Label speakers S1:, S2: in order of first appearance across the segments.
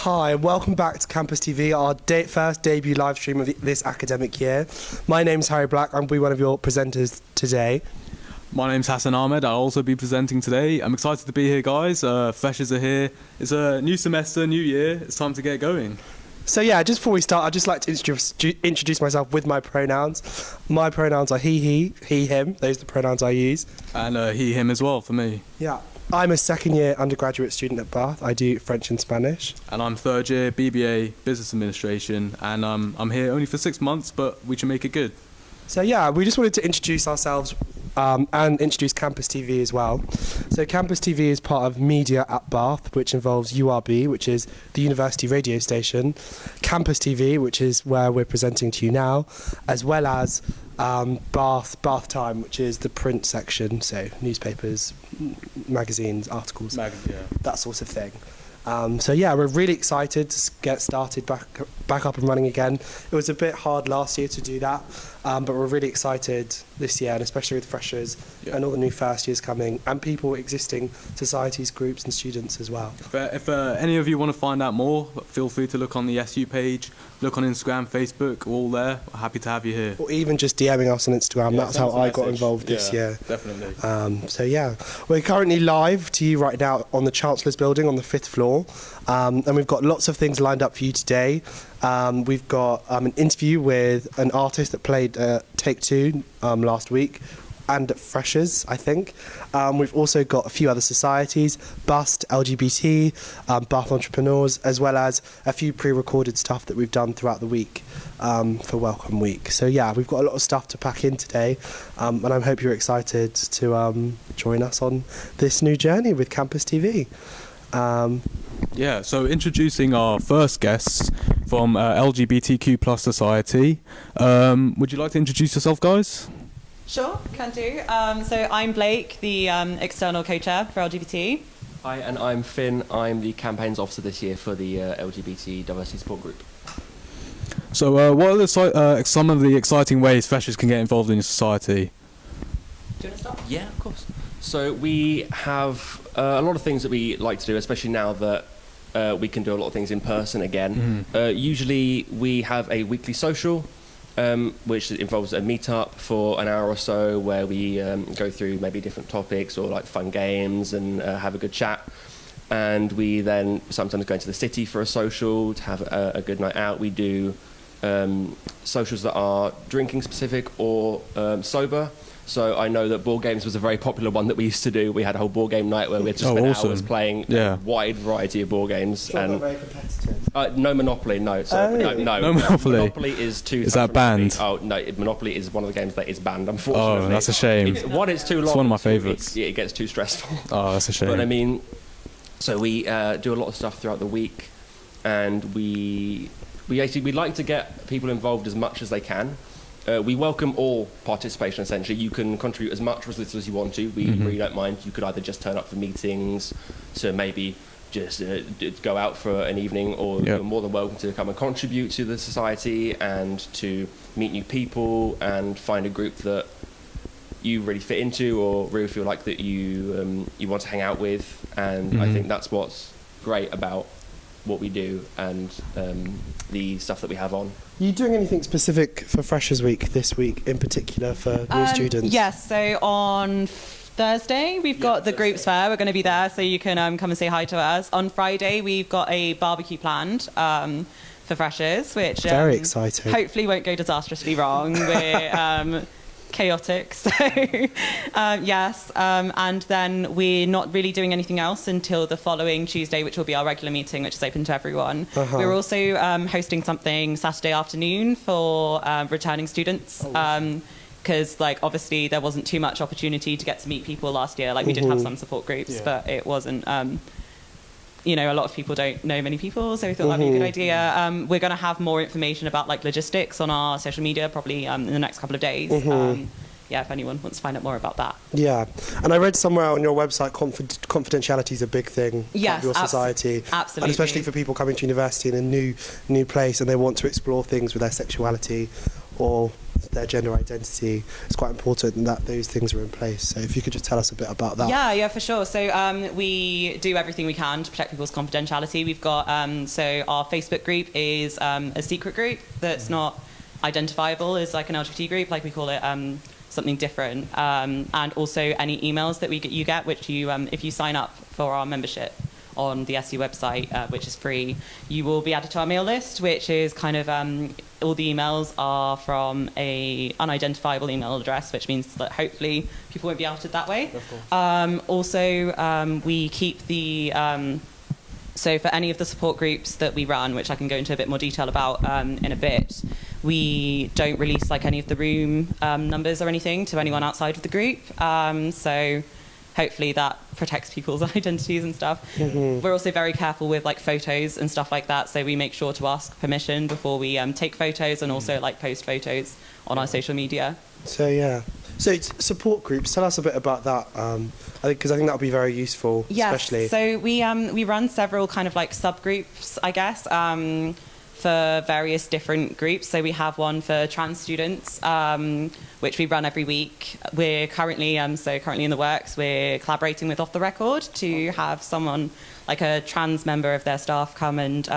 S1: Hi, welcome back to Campus TV, our first debut live stream of this academic year. My name's Harry Black, I'll be one of your presenters today.
S2: My name's Hassan Ahmed, I'll also be presenting today. I'm excited to be here, guys. Freshers are here. It's a new semester, new year. It's time to get going.
S1: So yeah, just before we start, I'd just like to introduce myself with my pronouns. My pronouns are he, him. Those are the pronouns I use.
S2: And he, him as well for me.
S1: Yeah. I'm a second-year undergraduate student at Bath. I do French and Spanish.
S2: And I'm third year BBA Business Administration, and I'm here only for 6 months, but we can make it good.
S1: So yeah, we just wanted to introduce ourselves and introduce Campus TV as well. So Campus TV is part of Media at Bath, which involves URB, which is the university radio station, Campus TV, which is where we're presenting to you now, as well as Bath Time, which is the print section, so newspapers, magazines, articles, that sort of thing. So yeah, we're really excited to get started back up and running again. It was a bit hard last year to do that, but we're really excited this year, and especially with freshers and all the new first years coming, and people existing societies, groups and students as well.
S2: If any of you want to find out more, feel free to look on the SU page, look on Instagram, Facebook, we're all there. We're happy to have you here.
S1: Or even just DMing us on Instagram. That's how I got involved this year.
S2: Definitely.
S1: So yeah, we're currently live to you right now on the Chancellor's Building on the 5th floor, and we've got lots of things lined up for you today. We've got an interview with an artist that played Take Two last week, and at Freshers, I think. We've also got a few other societies, Bust, LGBT, Bath Entrepreneurs, as well as a few pre-recorded stuff that we've done throughout the week for Welcome Week. So yeah, we've got a lot of stuff to pack in today, and I hope you're excited to join us on this new journey with Campus TV.
S2: Yeah, so introducing our first guests from LGBTQ plus society. Would you like to introduce yourself, guys?
S3: Sure, can do. So I'm Blake, the external co-chair for LGBT.
S4: Hi, and I'm Finn. I'm the campaigns officer this year for the LGBT diversity support group.
S2: So what are some of the exciting ways freshers can get involved in your society?
S3: Do you want to start?
S4: Yeah, of course. So we have a lot of things that we like to do, especially now that we can do a lot of things in person again. Usually we have a weekly social, which involves a meet-up for an hour or so where we go through maybe different topics or like fun games and have a good chat. And we then sometimes go into the city for a social to have a good night out. We do socials that are drinking specific or sober. So I know that board games was a very popular one that we used to do. We had a whole board game night where we had to spend hours playing a wide variety of board games.
S1: Not very competitive.
S4: No Monopoly, no.
S2: No Monopoly.
S4: Monopoly is too.
S2: Is that banned?
S4: Oh no, Monopoly is one of the games that is banned. Unfortunately.
S2: Oh, that's a shame.
S4: It's too long.
S2: It's one of my favourites.
S4: It gets too stressful.
S2: Oh, that's a shame.
S4: But I mean, so we do a lot of stuff throughout the week, and we like to get people involved as much as they can. We welcome all participation, essentially. You can contribute as much or as little as you want to. We really don't mind. You could either just turn up for meetings, to maybe just go out for an evening, or you're more than welcome to come and contribute to the society and to meet new people and find a group that you really fit into or really feel like that you want to hang out with. And I think that's what's great about what we do and the stuff that we have on.
S1: Are you doing anything specific for Freshers Week this week, in particular for new students?
S3: Yes, so on Thursday we've got the groups fair. We're going to be there, so you can come and say hi to us. On Friday we've got a barbecue planned for freshers, which
S1: very exciting.
S3: Hopefully won't go disastrously wrong. We're chaotic, so yes, and then we're not really doing anything else until the following Tuesday, which will be our regular meeting, which is open to everyone. We're also hosting something Saturday afternoon for returning students, because like obviously there wasn't too much opportunity to get to meet people last year. Like we did have some support groups, but it wasn't a lot of people don't know many people, so we thought that'd be a good idea. We're going to have more information about like logistics on our social media probably in the next couple of days. If anyone wants to find out more about that. Yeah,
S1: and I read somewhere on your website confidentiality is a big thing of your society.
S3: Absolutely.
S1: And especially for people coming to university in a new place and they want to explore things with their sexuality or their gender identity, it's quite important that those things are in place. So if you could just tell us a bit about that.
S3: Yeah, for sure. So we do everything we can to protect people's confidentiality. We've got, so our Facebook group is a secret group that's not identifiable as like an LGBT group, like we call it something different. And also any emails that you get, which you, if you sign up for our membership on the SU website, which is free, you will be added to our mail list, which is kind of all the emails are from a unidentifiable email address, which means that hopefully people won't be outed that way. Also, we keep the so for any of the support groups that we run, which I can go into a bit more detail about in a bit, we don't release like any of the room numbers or anything to anyone outside of the group. So hopefully that protects people's identities and stuff. We're also very careful with like photos and stuff like that, so we make sure to ask permission before we take photos and also like post photos on our social media.
S1: So yeah, so support groups, tell us a bit about that, because I think that would be very useful. Especially.
S3: So we run several kind of like subgroups, I guess, for various different groups. So we have one for trans students, which we run every week. We're currently in the works. We're collaborating with Off the Record to have someone, like a trans member of their staff, come and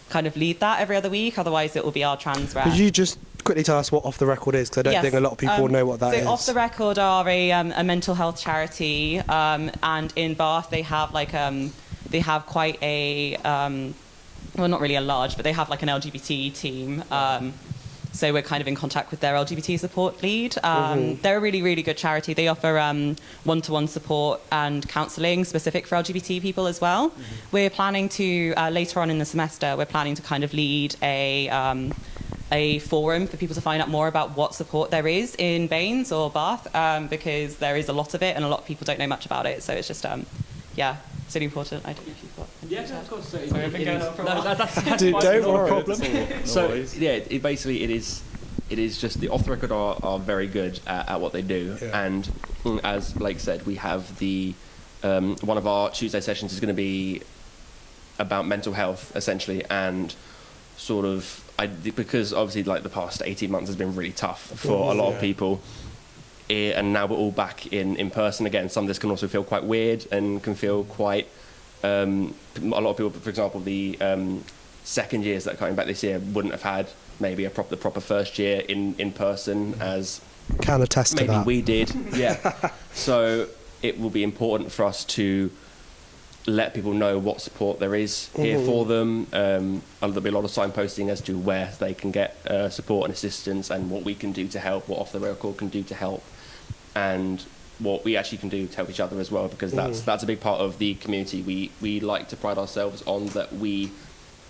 S3: kind of lead that every other week. Otherwise, it will be our trans rep.
S1: Could you just quickly tell us what Off the Record is? Because I don't think a lot of people know what that is.
S3: So Off the Record are a mental health charity, and in Bath they have like they have quite a well, not really a large, but they have like an LGBT team. So we're kind of in contact with their LGBT support lead. They're a really, really good charity. They offer one-to-one support and counselling specific for LGBT people as well. We're planning to, later on in the semester, we're planning to kind of lead a forum for people to find out more about what support there is in Baines or Bath, because there is a lot of it and a lot of people don't know much about it. So it's just, yeah, it's really important. I don't know if you've got...
S4: Yeah, of course. So
S3: Sorry, I've been going on for a while.
S1: Dude, don't worry.
S4: Problem. So yeah, it is just the Off the Record are very good at what they do, and as Blake said, we have the one of our Tuesday sessions is going to be about mental health essentially, and sort of because obviously like the past 18 months has been really tough for a lot of people. And now we're all back in person again. Some of this can also feel quite weird and can feel quite. A lot of people, for example, the second years that are coming back this year wouldn't have had maybe the proper first year in person as
S1: can attest to
S4: maybe
S1: that.
S4: we did. Yeah. So it will be important for us to let people know what support there is here for them. There'll be a lot of signposting as to where they can get support and assistance, and what we can do to help, what Off the Record can do to help, and what we actually can do to help each other as well, because that's a big part of the community. We like to pride ourselves on that we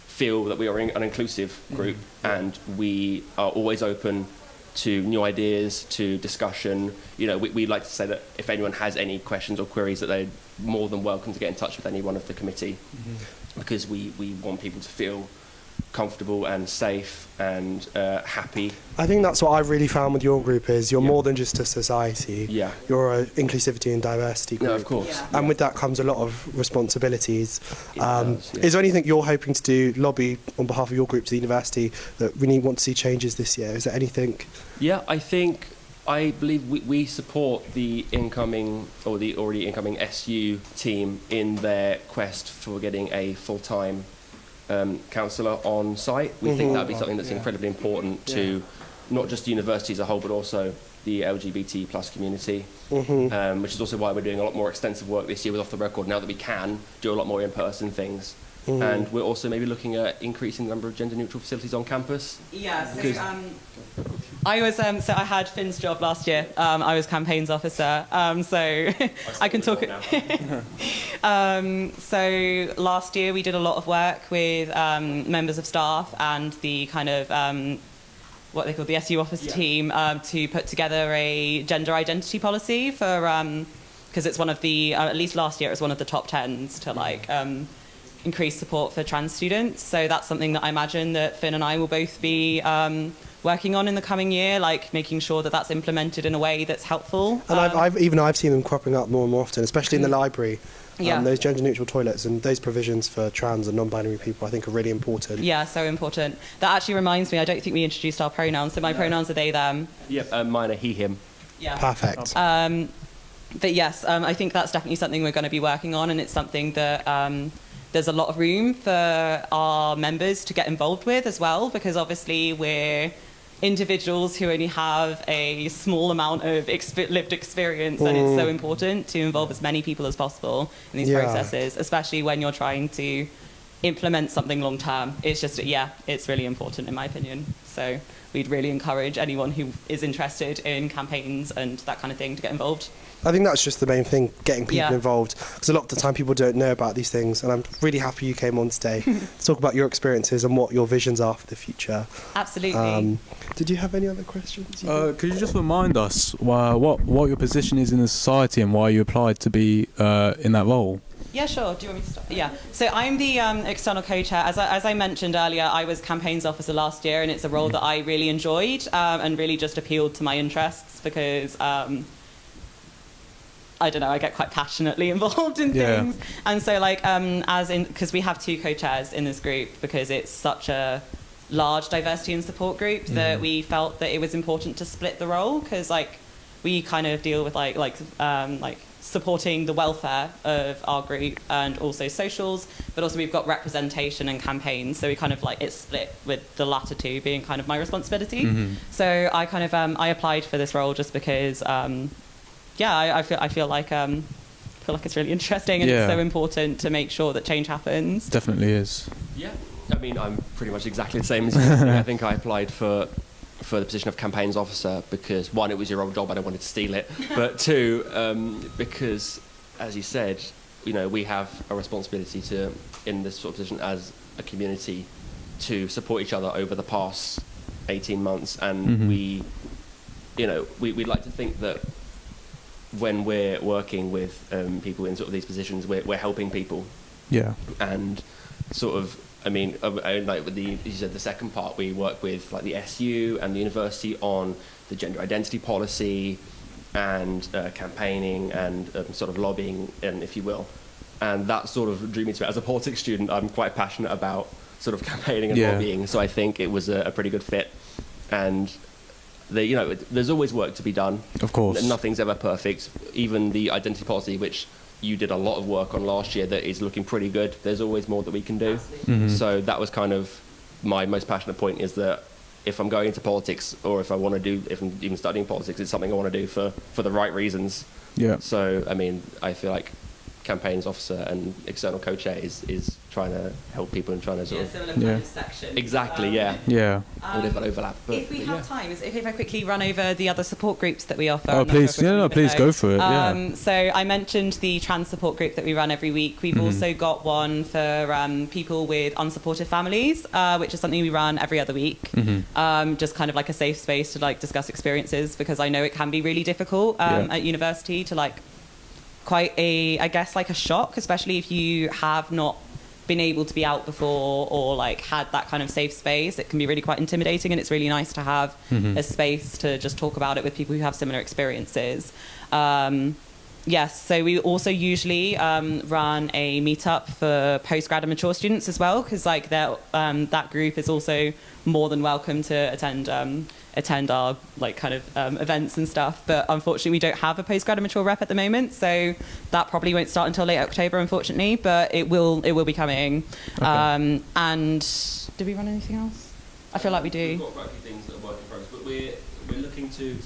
S4: feel that we are an inclusive group, and we are always open to new ideas, to discussion. You know, we like to say that if anyone has any questions or queries, that they're more than welcome to get in touch with anyone of the committee, because we want people to feel comfortable and safe and happy.
S1: I think that's what I've really found with your group is you're more than just a society.
S4: Yeah.
S1: You're an inclusivity and diversity group.
S4: No, of course.
S3: Yeah.
S1: And with that comes a lot of responsibilities.
S4: Does, yeah.
S1: Is there anything you're hoping to do, lobby on behalf of your group to the university, that we want to see changes this year? Is there anything?
S4: Yeah, I believe we support the incoming, or the already incoming SU team in their quest for getting a full-time counsellor on site. We think that would be something that's incredibly important to not just the university as a whole, but also the LGBT plus community, which is also why we're doing a lot more extensive work this year with Off the Record, now that we can do a lot more in-person things. And we're also maybe looking at increasing the number of gender-neutral facilities on campus.
S3: Yeah, so I was so I had Finn's job last year. I was campaigns officer, so I can talk. So last year we did a lot of work with members of staff and the kind of what they call the SU office team to put together a gender identity policy for because it's one of the at least last year it was one of the top 10s to like increase support for trans students. So that's something that I imagine that Finn and I will both be working on in the coming year, like making sure that that's implemented in a way that's helpful.
S1: And I've seen them cropping up more and more often, especially in the library.
S3: Yeah.
S1: Those gender-neutral toilets and those provisions for trans and non-binary people, I think, are really important.
S3: Yeah, so important. That actually reminds me, I don't think we introduced our pronouns. So my pronouns are they, them.
S4: Yep, mine are he, him.
S3: Yeah.
S1: Perfect.
S3: But yes, I think that's definitely something we're going to be working on, and it's something that there's a lot of room for our members to get involved with as well, because obviously we're individuals who only have a small amount of lived experience, and it's so important to involve as many people as possible in these processes, especially when you're trying to implement something long term. It's just, it's really important in my opinion. So we'd really encourage anyone who is interested in campaigns and that kind of thing to get involved.
S1: I think that's just the main thing, getting people involved, because a lot of the time people don't know about these things, and I'm really happy you came on today to talk about your experiences and what your visions are for the future.
S3: Absolutely.
S1: Did you have any other questions?
S2: Could you just remind us what your position is in the society and why you applied to be in that role?
S3: Yeah, sure. Do you want me to start? Yeah. So I'm the external co-chair. As I mentioned earlier, I was campaigns officer last year, and it's a role that I really enjoyed and really just appealed to my interests because I don't know, I get quite passionately involved in things. And so because we have two co-chairs in this group because it's such a large diversity and support group that we felt that it was important to split the role, because we kind of deal with supporting the welfare of our group and also socials, but also we've got representation and campaigns, so we kind of it's split, with the latter two being kind of my responsibility. So I kind of I applied for this role just because I feel like it's really interesting, and it's so important to make sure that change happens.
S2: Definitely is.
S4: Yeah, I mean, I'm pretty much exactly the same as you. I think I applied for the position of campaigns officer because, one, it was your old job and I wanted to steal it, but two, because, as you said, we have a responsibility to, in this sort of position as a community, to support each other over the past 18 months, and we'd like to think that when we're working with people in sort of these positions, we're helping people. Yeah. And sort of, I mean, like with you said, the second part, we work with like the SU and the university on the gender identity policy and campaigning and sort of lobbying, and if you will. And that sort of drew me to it. As a politics student, I'm quite passionate about sort of campaigning and lobbying, so I think it was a pretty good fit. And there's always work to be done. Of course. Nothing's ever perfect. Even the identity policy, which you did a lot of work on last year, that is looking pretty good. There's always more that we can do. So that was kind of my most passionate point, is that if I'm going into politics, or if I'm even studying politics, it's something I want to do for the right reasons. Yeah. So, I mean, I feel like campaigns officer and external co-chair is trying to help people and trying to sort of
S3: similar kind of section.
S4: Exactly. A bit of an overlap. But,
S3: if we have time, if I quickly run over the other support groups that we offer.
S2: Oh, please, please go for it.
S3: So I mentioned the trans support group that we run every week. We've also got one for people with unsupported families, which is something we run every other week. Just kind of like a safe space to discuss experiences, because I know it can be really difficult at university to quite a shock, especially if you have not been able to be out before or had that kind of safe space. It can be really quite intimidating, and it's really nice to have a space to just talk about it with people who have similar experiences. Yes, so we also usually run a meetup for postgrad and mature students as well, because that group is also more than welcome to attend our events and stuff. But unfortunately, we don't have a postgrad and mature rep at the moment, so that probably won't start until late October, unfortunately. But it will be coming. Okay. And did we run anything else? I feel like we do.
S4: We've got quite a few things that are working for us, but we're looking to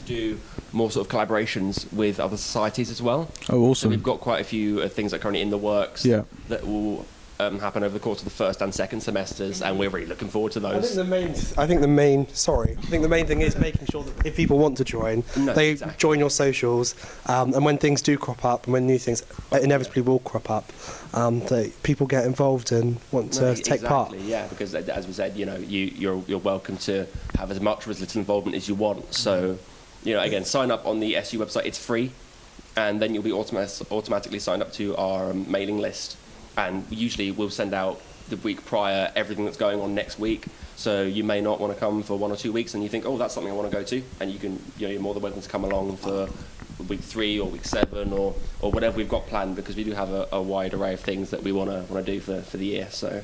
S4: do more sort of collaborations with other societies as well.
S2: Oh, awesome.
S4: So we've got quite a few things that are currently in the works that will happen over the course of the first and second semesters, and we're really looking forward to those.
S1: I think the main thing is making sure that if people want to join, join your socials, and when things do crop up, and when new things inevitably will crop up, that people get involved and want to take part.
S4: Yeah, because as we said, you're welcome to have as much or as little involvement as you want. So, again, sign up on the SU website. It's free, and then you'll be automatically signed up to our mailing list. And usually we'll send out the week prior everything that's going on next week. So you may not want to come for 1 or 2 weeks, and you think, oh, that's something I want to go to, and you're more than welcome to come along for week 3 or week 7 or whatever we've got planned, because we do have a wide array of things that we want to do for the year. So.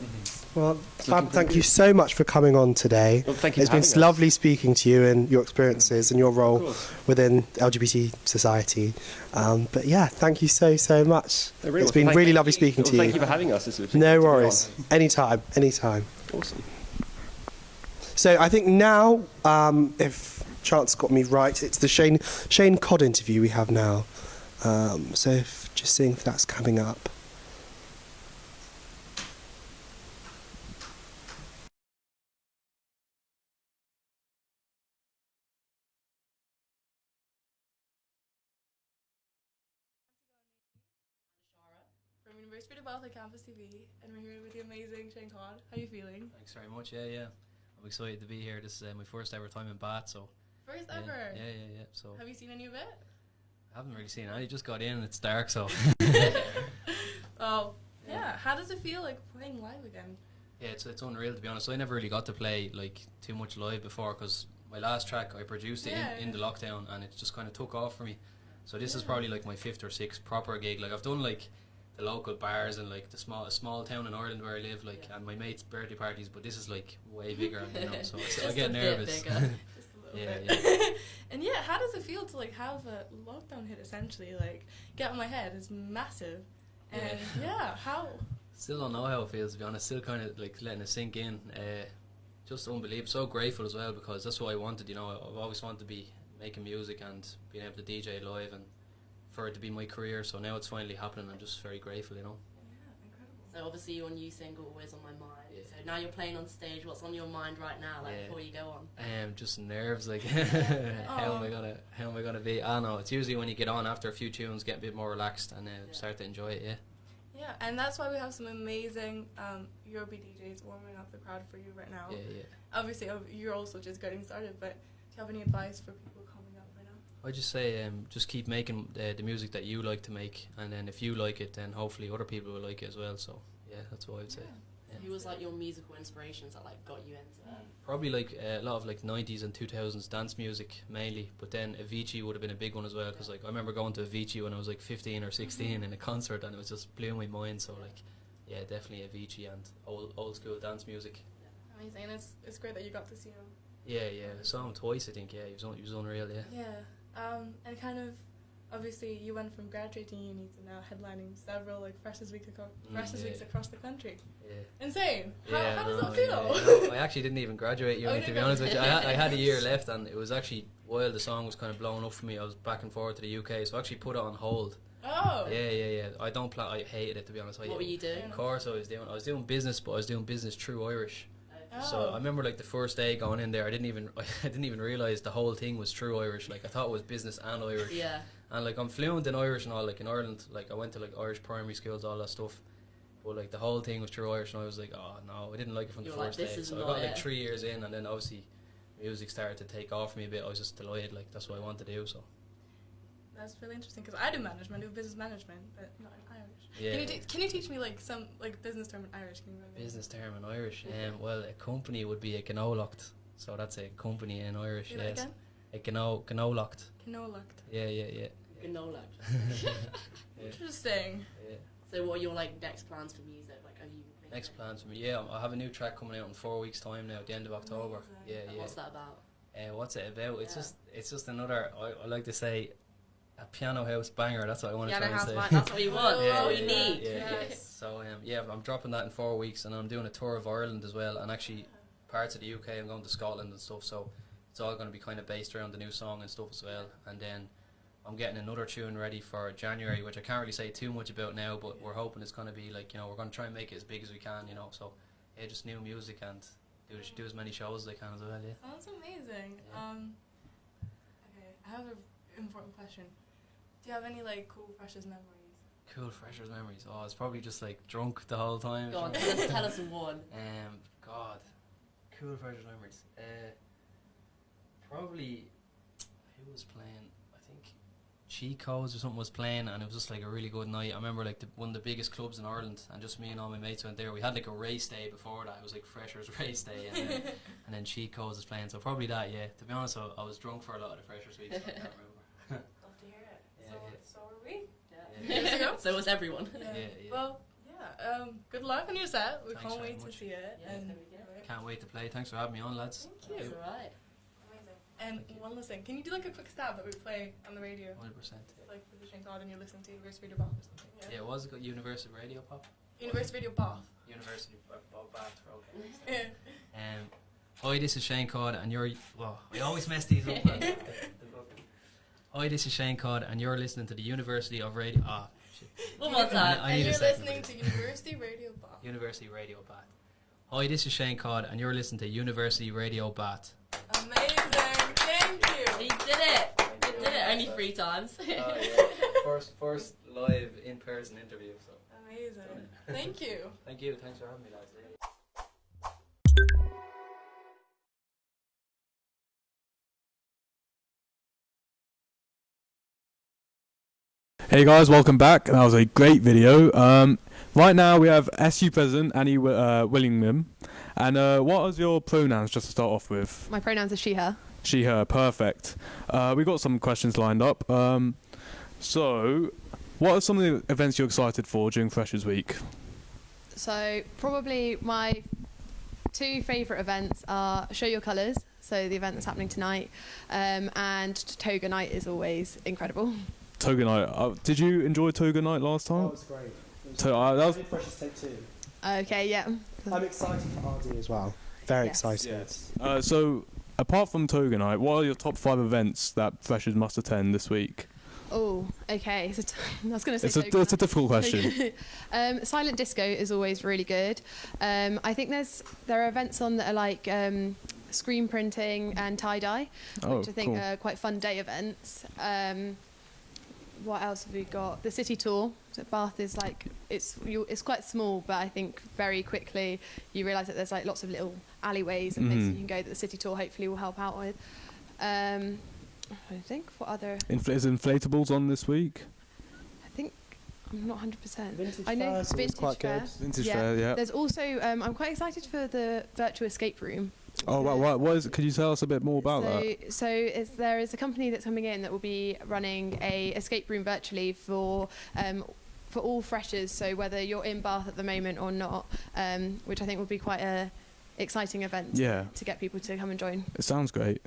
S1: Well, Fab, thank you so much for coming on today.
S4: Well, thank you.
S1: It's been lovely speaking to you and your experiences and your role within LGBT society. But yeah, thank you so much. It's been really lovely speaking to you.
S4: Thank you for having us.
S1: No worries. Anytime.
S4: Awesome.
S1: So I think now, if Chance got me right, it's the Shane Codd interview we have now. So just seeing if that's coming up.
S5: From University of Bath at CampusTV, and we're here with the amazing Shane Codd. How are you feeling?
S6: Thanks very much. Yeah. I'm excited to be here. This is my first ever time in Bath, so.
S5: First ever?
S6: Yeah. So.
S5: Have you seen any of it?
S6: I haven't really seen it. I just got in and it's dark, so.
S5: Oh, yeah. How does it feel like playing live again?
S6: Yeah, it's unreal, to be honest. I never really got to play like too much live before, because my last track I produced it in the lockdown, and it just kind of took off for me. So this is probably like my 5th or 6th proper gig. Like I've done like the local bars and like the small town in Ireland where I live, like, and my mates' birthday parties, but this is like way bigger, you know, so I get nervous.
S5: Just a little bit.
S6: Yeah.
S5: And yeah, how does it feel to like have a lockdown hit essentially? Like, get on my head is massive. And how?
S6: Still don't know how it feels, to be honest. Still kind of like letting it sink in. Just unbelievable. So grateful as well, because that's what I wanted, you know. I've always wanted to be making music and being able to DJ live, and for it to be my career, so now it's finally happening. I'm just very grateful, you know.
S5: Yeah, incredible.
S7: So obviously your new single Always on My Mind. So now you're playing on stage. What's on your mind right now, like before you go on?
S6: Just nerves, like how am I gonna be? I don't know. It's usually when you get on after a few tunes, get a bit more relaxed and start to enjoy it.
S5: Yeah, and that's why we have some amazing Europe DJs warming up the crowd for you right now.
S6: Yeah.
S5: Obviously, you're also just getting started, but do you have any advice for people coming up right now?
S6: I just say, just keep making the music that you like to make, and then if you like it, then hopefully other people will like it as well. So yeah, that's what I would say.
S7: So who was like your musical inspirations that like got you into that?
S6: Probably like a lot of like 90s and 2000s dance music mainly, but then Avicii would have been a big one as well, because like I remember going to Avicii when I was like 15 or 16 in a concert, and it was just blew my mind. So like, yeah, definitely Avicii and old school dance music.
S5: Amazing, and it's great that you got to see him.
S6: Yeah, I saw him twice, I think. Yeah, he was unreal.
S5: Yeah, and kind of obviously you went from graduating uni to now headlining several like freshers weeks across the country.
S6: Yeah.
S5: Insane. How does
S6: no,
S5: that feel?
S6: No, I actually didn't even graduate uni, to be honest with you. I had a year left, and it was actually while the song was kind of blowing up for me, I was back and forth to the UK, so I actually put it on hold.
S5: Oh.
S6: Yeah. I hated it, to be honest.
S7: What were you doing?
S6: Of course I was doing business, but I was doing business through Irish.
S5: Oh.
S6: So I remember like the first day going in there, I didn't even realize the whole thing was true Irish. Like I thought it was business and Irish.
S7: Yeah.
S6: And like I'm fluent in Irish and all, like in Ireland, like I went to like Irish primary schools, all that stuff. But like the whole thing was true Irish, and I was like, oh no, I didn't like it from the first day. So I got like 3 years in, and then obviously music started to take off for me a bit. I was just delighted, like that's what I wanted to do. So
S5: that's really interesting, because I do management, I do business management, but not in Irish.
S6: yeah.
S5: Can you teach me like some like business term in Irish? Can you remember?
S6: Business term in Irish. Well, a company would be a gnólacht. So that's a company in Irish.
S5: Say that
S6: Yes.
S5: again?
S6: A gnólacht.
S5: Gnólacht.
S6: Yeah.
S5: Interesting.
S6: Yeah.
S7: So what are your like next plans for music? Like have you
S6: Next plans for me? Yeah, I have a new track coming out in 4 weeks' time now, at the end of October.
S5: Amazing.
S6: Yeah.
S7: What's that about?
S6: What's it about? It's just another. I like to say, a piano house banger. That's what I want to try and say.
S7: That's what you want.
S6: Yeah,
S7: That's what you
S6: yeah,
S7: need.
S6: Yeah. So I'm dropping that in 4 weeks, and I'm doing a tour of Ireland as well, and actually parts of the UK. I'm going to Scotland and stuff. So it's all going to be kind of based around the new song and stuff as well. And then I'm getting another tune ready for January, which I can't really say too much about now, but we're hoping it's going to be like, we're going to try and make it as big as we can, So yeah, just new music and do as many shows as I can as well. Yeah.
S5: Sounds amazing.
S6: Yeah.
S5: Okay, I have an important question. Do you have any like cool freshers memories?
S6: Cool freshers memories. Oh, it's probably just like drunk the whole time.
S7: Go on, tell us one.
S6: God, cool freshers memories. Probably who was playing? I think Cheat Codes or something was playing, and it was just like a really good night. I remember like one of the biggest clubs in Ireland, and just me and all my mates went there. We had like a race day before that. It was like freshers race day, and then Cheat Codes was playing. So probably that. Yeah. To be honest, I was drunk for a lot of the freshers weeks. So I can't remember.
S7: Love to hear it.
S5: years ago.
S7: So was everyone.
S5: Yeah. Well, yeah. Good luck on your set. We
S6: Thanks
S5: can't
S6: very
S5: wait to
S6: much.
S5: see it.
S7: Yeah,
S5: And
S7: there we go.
S6: Can't wait to play. Thanks for having me on, lads.
S5: thank you.
S7: That's alright.
S5: Amazing. And one last thing. Can you do like a quick stab that we play on the radio?
S6: 100%.
S5: Like with the Shane Todd and you're listening to University Radio Bath or something.
S6: Yeah, it was University Radio Pop.
S5: University Radio Bath.
S6: University Bath,
S5: Yeah.
S6: Hi, this is Shane Codd, and you're... Well, I always mess these up. Hi, this is Shane Codd, and you're listening to the University of Radio... Ah, shit.
S7: One more time.
S6: I
S5: And
S6: need a
S5: you're
S6: second.
S5: listening to University Radio Bath.
S6: University Radio Bath. Hi, this is Shane Codd, and you're listening to University Radio Bath.
S5: Amazing. Thank
S7: He
S5: you.
S7: did it. He did it only 3 times.
S6: First live in-person interview. So
S5: Amazing. Thank you.
S6: thank you. Thanks for having me, lads.
S2: Hey guys, welcome back. That was a great video. Right now we have SU President Annie Willingham. And what are your pronouns, just to start off with?
S8: My pronouns are she, her.
S2: She, her, perfect. We've got some questions lined up. So, what are some of the events you're excited for during Freshers Week?
S8: So probably my 2 favourite events are Show Your Colours, so the event that's happening tonight, and Toga Night is always incredible.
S2: Toga Night. Did you enjoy Toga Night last time?
S1: Oh, it was great.
S2: That was
S1: Freshers Take 2.
S8: Okay, yeah.
S1: I'm excited for RD as well. Very
S8: Yes.
S1: excited.
S2: So, apart from Toga Night, what are your top 5 events that freshers must attend this week?
S8: Oh, okay. So I was going to say
S2: It's a
S8: Toga
S2: difficult
S8: Night.
S2: question.
S8: Silent disco is always really good. I think there are events on that are like screen printing and tie-dye, which I think
S2: cool.
S8: are quite fun day events. What else have we got? The city tour. So Bath is like it's quite small, but I think very quickly you realise that there's like lots of little alleyways and places you can go that the city tour hopefully will help out with. I think what other?
S2: Is inflatables on this week?
S8: I think I'm not 100%.
S1: Vintage
S8: I know
S1: Fairs was
S8: Vintage
S1: quite
S8: Fair.
S1: good.
S2: Vintage
S8: Yeah.
S2: Fair, yeah.
S8: There's also I'm quite excited for the virtual escape room.
S2: Oh, what is it? Could you tell us a bit more about that?
S8: So there is a company that's coming in that will be running a escape room virtually for all freshers. So whether you're in Bath at the moment or not, which I think will be quite a exciting event.
S2: Yeah.
S8: To get people to come and join.
S2: It sounds great.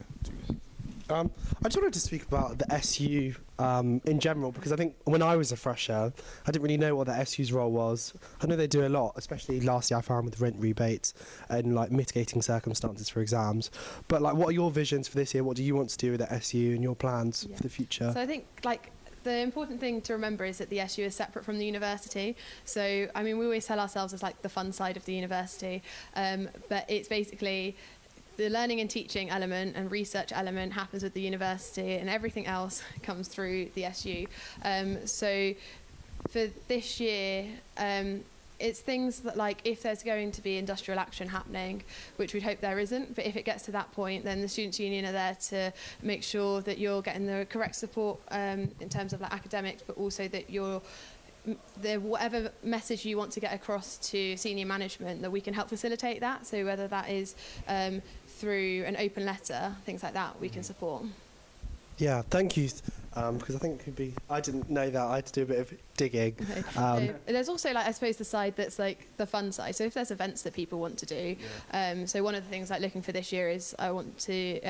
S1: I just wanted to speak about the SU in general, because I think when I was a fresher, I didn't really know what the SU's role was. I know they do a lot, especially last year I found with rent rebates and like mitigating circumstances for exams. But like, what are your visions for this year? What do you want to do with the SU and your plans for the future?
S8: So I think like the important thing to remember is that the SU is separate from the university. So I mean, we always tell ourselves as like the fun side of the university, but it's basically the learning and teaching element and research element happens with the university, and everything else comes through the SU. So for this year, it's things that like if there's going to be industrial action happening, which we'd hope there isn't, but if it gets to that point, then the Students' Union are there to make sure that you're getting the correct support in terms of like academics, but also that you're whatever message you want to get across to senior management, that we can help facilitate that. So whether that is through an open letter, things like that, we can support.
S1: Yeah, thank you. Because I think it could be. I didn't know that. I had to do a bit of digging.
S8: Okay. So there's also like I suppose the side that's like the fun side. So if there's events that people want to do, so one of the things like looking for this year is I want to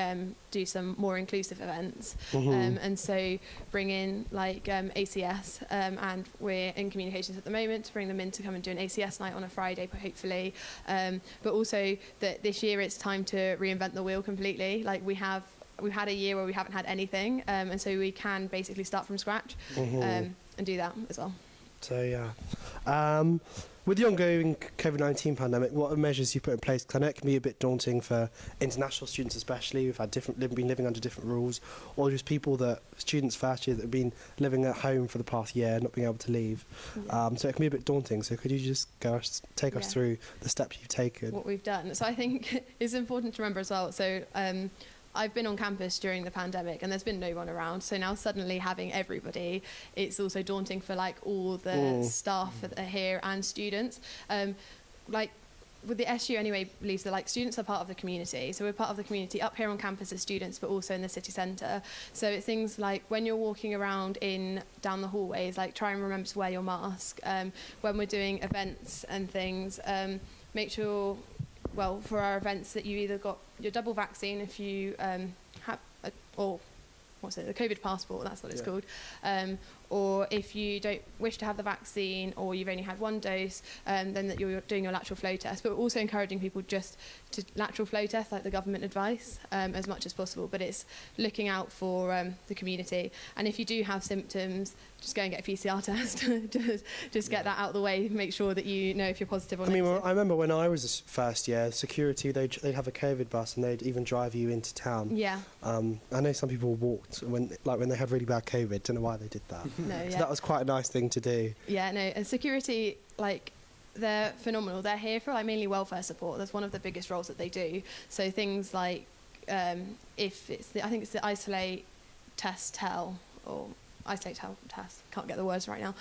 S8: do some more inclusive events, and so bring in like ACS, and we're in communications at the moment to bring them in to come and do an ACS night on a Friday, hopefully. But also that this year it's time to reinvent the wheel completely. Like we've had a year where we haven't had anything, and so we can basically start from scratch and do that as well.
S1: So yeah, with the ongoing COVID-19 pandemic, what are measures you put in place? Because I know it can be a bit daunting for international students, especially who've had been living under different rules, or just students first year that have been living at home for the past year, not being able to leave. So it can be a bit daunting. So could you just take us through the steps you've taken?
S8: What we've done. So I think it's important to remember as well. So I've been on campus during the pandemic and there's been no one around. So now suddenly having everybody, it's also daunting for like all the staff that are here and students. Like with the SU anyway believes that like students are part of the community, so we're part of the community up here on campus as students, but also in the city centre. So it's things like when you're walking around down the hallways, like try and remember to wear your mask. When we're doing events and things, make sure, well, for our events that you either got your double vaccine if you have or what's it, the COVID passport, that's what it's called, or if you don't wish to have the vaccine or you've only had one dose, then that you're doing your lateral flow test. But we're also encouraging people just to lateral flow test, like the government advice, as much as possible. But it's looking out for the community. And if you do have symptoms, just go and get a PCR test. just get that out of the way. Make sure that you know if you're positive or negative.
S1: I mean, I remember when I was first year, security, they'd have a COVID bus and they'd even drive you into town.
S8: Yeah.
S1: I know some people walked when they had really bad COVID. Don't know why they did that.
S8: No,
S1: So
S8: yeah.
S1: that was quite a nice thing to do.
S8: Yeah, no, and security, like, they're phenomenal. They're here for like mainly welfare support. That's one of the biggest roles that they do. So things like if it's I think it's the isolate, test, tell, or isolate, tell, test. Can't get the words right now.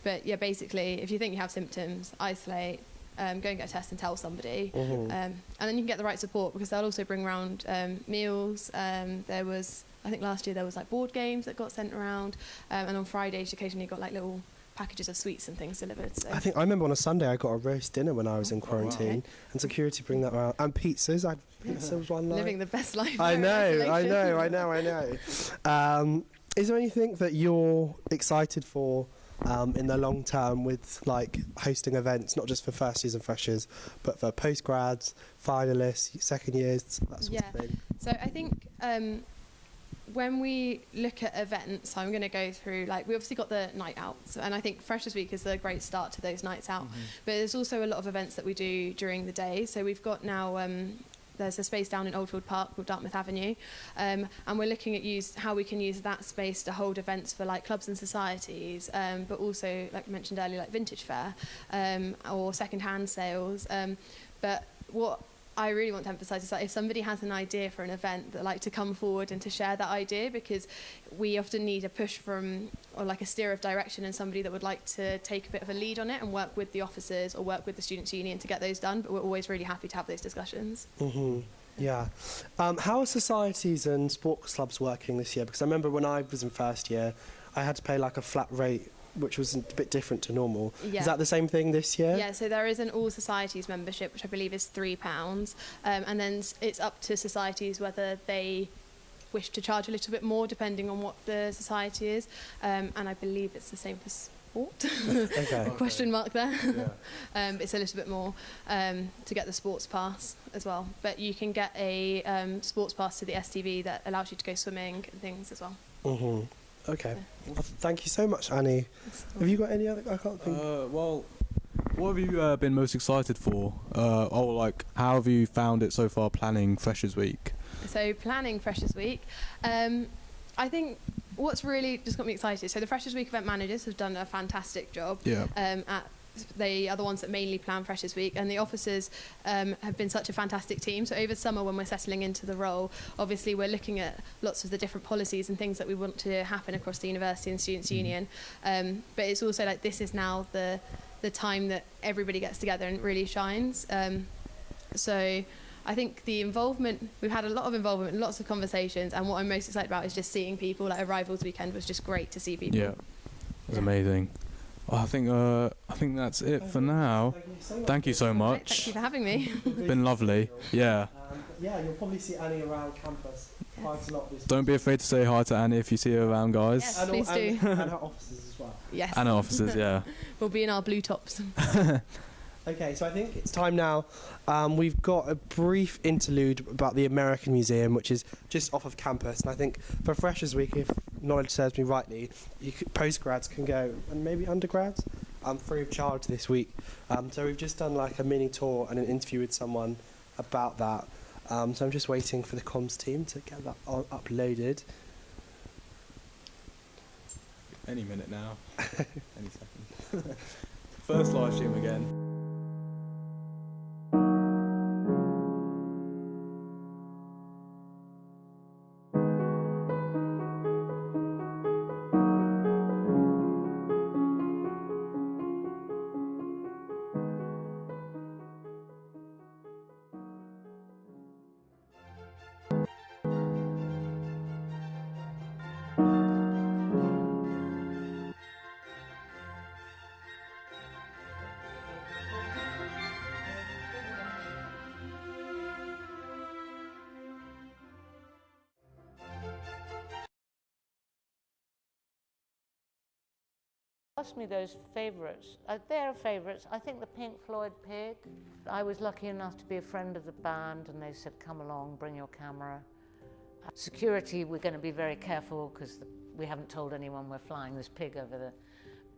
S8: But yeah, basically, if you think you have symptoms, isolate. Go and get a test and tell somebody, and then you can get the right support because they'll also bring around meals. There was, I think last year there was like board games that got sent around, and on Fridays you occasionally got like little packages of sweets and things delivered. So.
S1: I remember on a Sunday I got a roast dinner when I was in quarantine, and security bring that around, and pizzas. I had pizzas one night.
S8: Living the best life.
S1: I know. Is there anything that you're excited for? In the long term with like hosting events, not just for first years and freshers, but for postgrads, finalists, second years, that sort of thing.
S8: So I think when we look at events, I'm going to go through, like, we obviously got the night out, and I think Freshers Week is a great start to those nights out. But there's also a lot of events that we do during the day. So we've got now there's a space down in Oldfield Park called Dartmouth Avenue, and we're looking at how we can use that space to hold events for like clubs and societies, but also, like I mentioned earlier, like vintage fair or second-hand sales. But what I really want to emphasise is that if somebody has an idea for an event, that like to come forward and to share that idea, because we often need a push from, or like a steer of direction, and somebody that would like to take a bit of a lead on it and work with the officers or work with the Students' Union to get those done. But we're always really happy to have those discussions.
S1: Yeah. How are societies and sports clubs working this year? Because I remember when I was in first year, I had to pay like a flat rate, which was a bit different to normal.
S8: Yeah.
S1: Is that the same thing this year?
S8: Yeah, so there is an all societies membership, which I believe is £3, and then it's up to societies whether they wish to charge a little bit more depending on what the society is, and I believe it's the same for sport.
S1: Okay.
S8: Question mark there. It's a little bit more to get the sports pass as well, but you can get a sports pass to the STV that allows you to go swimming and things as well.
S1: Okay. Well, thank you so much, Annie. Have you got any other? I can't think.
S2: Well, what have you been most excited for? Or like, how have you found it so far planning Freshers Week? So
S8: planning Freshers Week, I think what's really just got me excited. So the Freshers Week event managers have done a fantastic job. They are the ones that mainly plan Freshers Week, and the officers have been such a fantastic team. So over summer, when we're settling into the role, obviously we're looking at lots of the different policies and things that we want to happen across the university and Students' Union. But it's also like this is now the time that everybody gets together and really shines. So I think the involvement, we've had a lot of involvement, lots of conversations, and what I'm most excited about is just seeing people. Like Arrivals Weekend was just great to see people.
S2: Yeah, it was amazing. Well, I think that's it for now. Thank you so much.
S8: Thank you for having me.
S2: Been lovely. Yeah.
S1: Yeah, you'll probably see Annie around campus quite a lot this
S2: Don't be afraid to say hi to Annie if you see her around, guys.
S8: Yes, please do.
S1: And her officers as well.
S8: Yes.
S2: And her officers, yeah.
S8: We'll be in our blue tops.
S1: Okay, so I think it's time now. We've got a brief interlude about the American Museum, which is just off of campus. And I think for Freshers Week, if knowledge serves me rightly, postgrads can go, and maybe undergrads, free of charge this week. So we've just done like a mini tour and an interview with someone about that. So I'm just waiting for the comms team to get that uploaded.
S2: Any minute now. Any second. First live stream again.
S9: Asked me those favourites. They're favourites. I think the Pink Floyd Pig. I was lucky enough to be a friend of the band, and they said, come along, bring your camera. Security, we're going to be very careful because we haven't told anyone we're flying this pig over the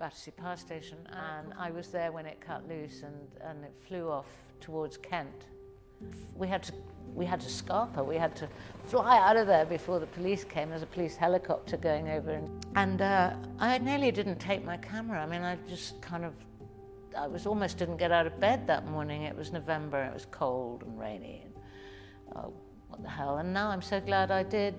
S9: Battersea Power Station. And I was there when it cut loose and it flew off towards Kent. We had to scarper. We had to fly out of there before the police came. There's a police helicopter going over, and I nearly didn't take my camera. I mean, I almost didn't get out of bed that morning. It was November. It was cold and rainy. And, oh, what the hell? And now I'm so glad I did.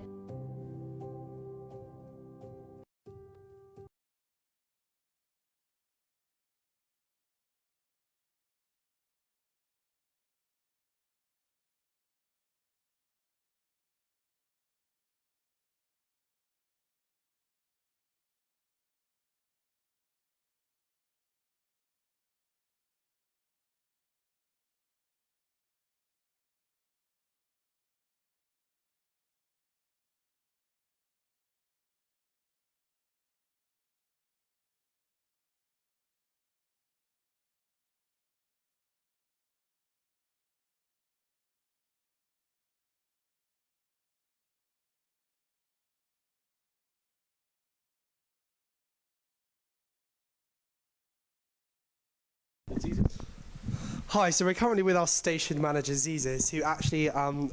S1: Hi, so we're currently with our station manager, Zizis, who actually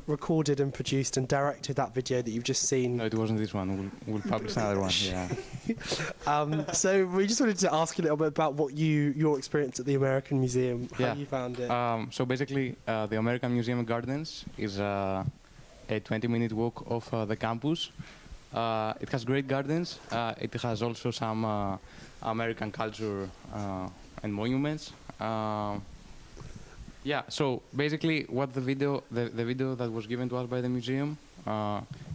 S1: recorded and produced and directed that video that you've just seen.
S10: No, it wasn't this one. We'll publish another one, yeah.
S1: So we just wanted to ask a little bit about your experience at the American Museum, how you found it.
S10: So basically, the American Museum Gardens is a 20-minute walk off the campus. It has great gardens. It has also some American culture and monuments. Yeah, so basically what the video that was given to us by the museum,